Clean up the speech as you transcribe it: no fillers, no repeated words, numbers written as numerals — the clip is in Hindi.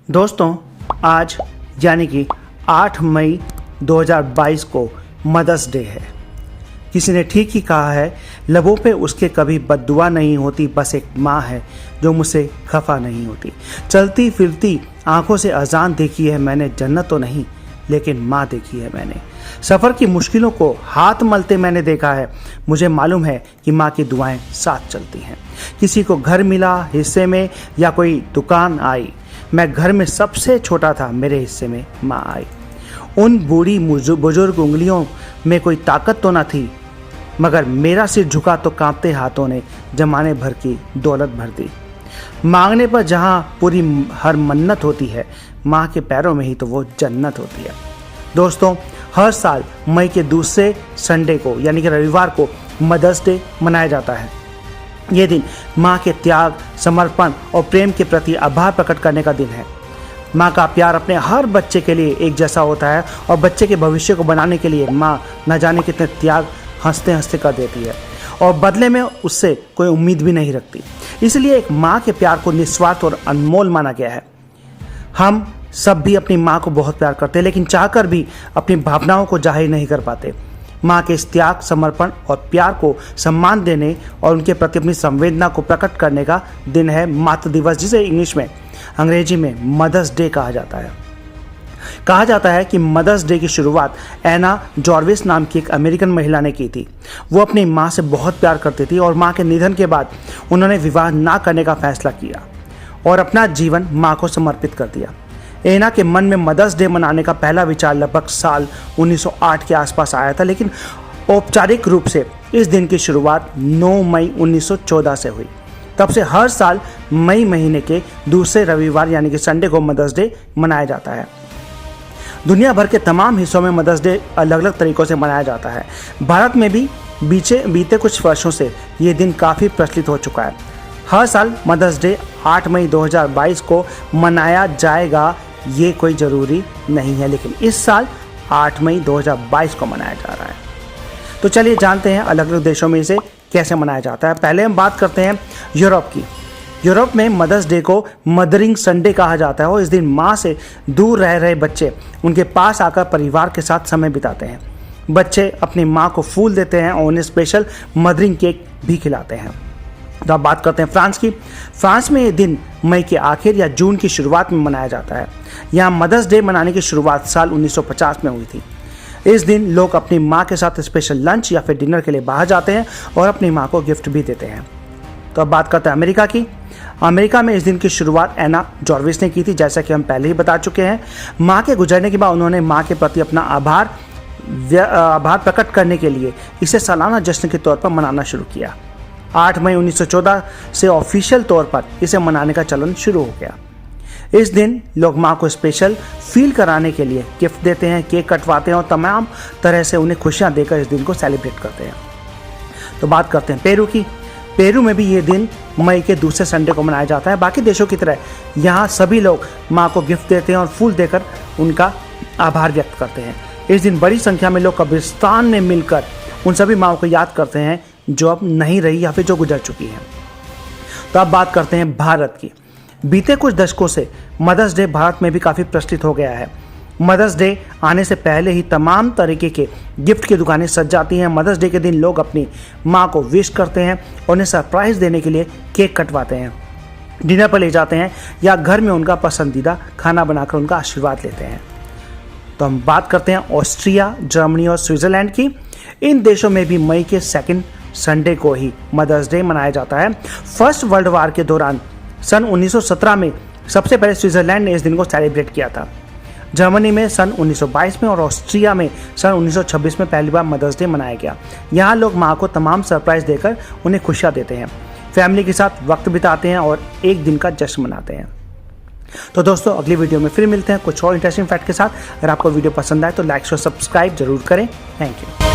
दोस्तों, आज यानी कि 8 मई 2022 को मदर्स डे है। किसी ने ठीक ही कहा है, लबों पे उसके कभी बद्दुआ नहीं होती, बस एक माँ है जो मुझसे खफा नहीं होती। चलती फिरती आंखों से अजान देखी है मैंने, जन्नत तो नहीं लेकिन माँ देखी है मैंने। सफ़र की मुश्किलों को हाथ मलते मैंने देखा है, मुझे मालूम है कि माँ की दुआएं साथ चलती हैं। किसी को घर मिला हिस्से में या कोई दुकान आई, मैं घर में सबसे छोटा था, मेरे हिस्से में माँ आई। उन बूढ़ी बुजुर्ग उंगलियों में कोई ताकत तो न थी, मगर मेरा सिर झुका तो कांपते हाथों ने जमाने भर की दौलत भर दी। मांगने पर जहाँ पूरी हर मन्नत होती है, माँ के पैरों में ही तो वो जन्नत होती है। दोस्तों, हर साल मई के दूसरे संडे को यानी कि रविवार को मदर्स डे मनाया जाता है। ये दिन माँ के त्याग, समर्पण और प्रेम के प्रति आभार प्रकट करने का दिन है। माँ का प्यार अपने हर बच्चे के लिए एक जैसा होता है और बच्चे के भविष्य को बनाने के लिए माँ न जाने कितने त्याग हंसते हंसते कर देती है और बदले में उससे कोई उम्मीद भी नहीं रखती। इसलिए एक माँ के प्यार को निस्वार्थ और अनमोल माना गया है। हम सब भी अपनी माँ को बहुत प्यार करते हैं, लेकिन चाहकर भी अपनी भावनाओं को जाहिर नहीं कर पाते। माँ के इस त्याग, समर्पण और प्यार को सम्मान देने और उनके प्रति अपनी संवेदना को प्रकट करने का दिन है मातृ दिवस, जिसे इंग्लिश में, अंग्रेजी में मदर्स डे कहा जाता है। कहा जाता है कि मदर्स डे की शुरुआत एना जॉर्विस नाम की एक अमेरिकन महिला ने की थी। वो अपनी माँ से बहुत प्यार करती थी और माँ के निधन के बाद उन्होंने विवाह ना करने का फैसला किया और अपना जीवन माँ को समर्पित कर दिया। एना के मन में मदर्स डे मनाने का पहला विचार लगभग साल 1908 के आसपास आया था, लेकिन औपचारिक रूप से इस दिन की शुरुआत 9 मई 1914 से हुई। तब से हर साल मई महीने के दूसरे रविवार यानी कि संडे को मदर्स डे मनाया जाता है। दुनिया भर के तमाम हिस्सों में मदर्स डे अलग अलग तरीक़ों से मनाया जाता है। भारत में भी बीते कुछ वर्षों से ये दिन काफ़ी प्रचलित हो चुका है। हर साल मदर्स डे 8 मई 2022 को मनाया जाएगा, ये कोई ज़रूरी नहीं है, लेकिन इस साल 8 मई 2022 को मनाया जा रहा है। तो चलिए जानते हैं अलग अलग देशों में इसे कैसे मनाया जाता है। पहले हम बात करते हैं यूरोप की। यूरोप में मदर्स डे को मदरिंग संडे कहा जाता है और इस दिन माँ से दूर रह रहे बच्चे उनके पास आकर परिवार के साथ समय बिताते हैं। बच्चे अपनी माँ को फूल देते हैं और उन्हें स्पेशल मदरिंग केक भी खिलाते हैं। तो अब बात करते हैं फ्रांस की। फ्रांस में ये दिन मई के आखिर या जून की शुरुआत में मनाया जाता है। यहाँ मदर्स डे मनाने की शुरुआत साल 1950 में हुई थी। इस दिन लोग अपनी माँ के साथ स्पेशल लंच या फिर डिनर के लिए बाहर जाते हैं और अपनी माँ को गिफ्ट भी देते हैं। तो अब बात करते हैं अमेरिका की। अमेरिका में इस दिन की शुरुआत एना जॉर्विस ने की थी, जैसा कि हम पहले ही बता चुके हैं। माँ के गुजरने के बाद उन्होंने माँ के प्रति अपना आभार प्रकट करने के लिए इसे सालाना जश्न के तौर पर मनाना शुरू किया। 8 मई 1914 से ऑफिशियल तौर पर इसे मनाने का चलन शुरू हो गया। इस दिन लोग माँ को स्पेशल फील कराने के लिए गिफ्ट देते हैं, केक कटवाते हैं और तमाम तरह से उन्हें खुशियाँ देकर इस दिन को सेलिब्रेट करते हैं। तो बात करते हैं पेरू की। पेरू में भी ये दिन मई के दूसरे संडे को मनाया जाता है। बाकी देशों की तरह यहाँ सभी लोग माँ को गिफ्ट देते हैं और फूल देकर उनका आभार व्यक्त करते हैं। इस दिन बड़ी संख्या में लोग कब्रिस्तान में मिलकर उन सभी माँओं को याद करते हैं जो अब नहीं रही या फिर जो गुजर चुकी हैं। तो अब बात करते हैं भारत की। बीते कुछ दशकों से मदर्स डे भारत में भी काफ़ी प्रचलित हो गया है। मदर्स डे आने से पहले ही तमाम तरीके के गिफ्ट की दुकानें सज जाती हैं। मदर्स डे के दिन लोग अपनी माँ को विश करते हैं और उन्हें सरप्राइज़ देने के लिए केक कटवाते हैं, डिनर पर ले जाते हैं या घर में उनका पसंदीदा खाना बनाकर उनका आशीर्वाद लेते हैं। तो हम बात करते हैं ऑस्ट्रिया, जर्मनी और स्विट्ज़रलैंड की। इन देशों में भी मई के सेकंड संडे को ही मदर्स डे मनाया जाता है। फर्स्ट वर्ल्ड वार के दौरान सन 1917 में सबसे पहले स्विट्ज़रलैंड ने इस दिन को सेलिब्रेट किया था। जर्मनी में सन 1922 में और ऑस्ट्रिया में सन 1926 में पहली बार मदर्स डे मनाया गया। यहाँ लोग माँ को तमाम सरप्राइज़ देकर उन्हें खुशियाँ देते हैं, फैमिली के साथ वक्त बिताते हैं और एक दिन का जश्न मनाते हैं। तो दोस्तों, अगली वीडियो में फिर मिलते हैं कुछ और इंटरेस्टिंग फैक्ट के साथ। अगर आपको वीडियो पसंद आए तो लाइक और सब्सक्राइब जरूर करें। Thank you.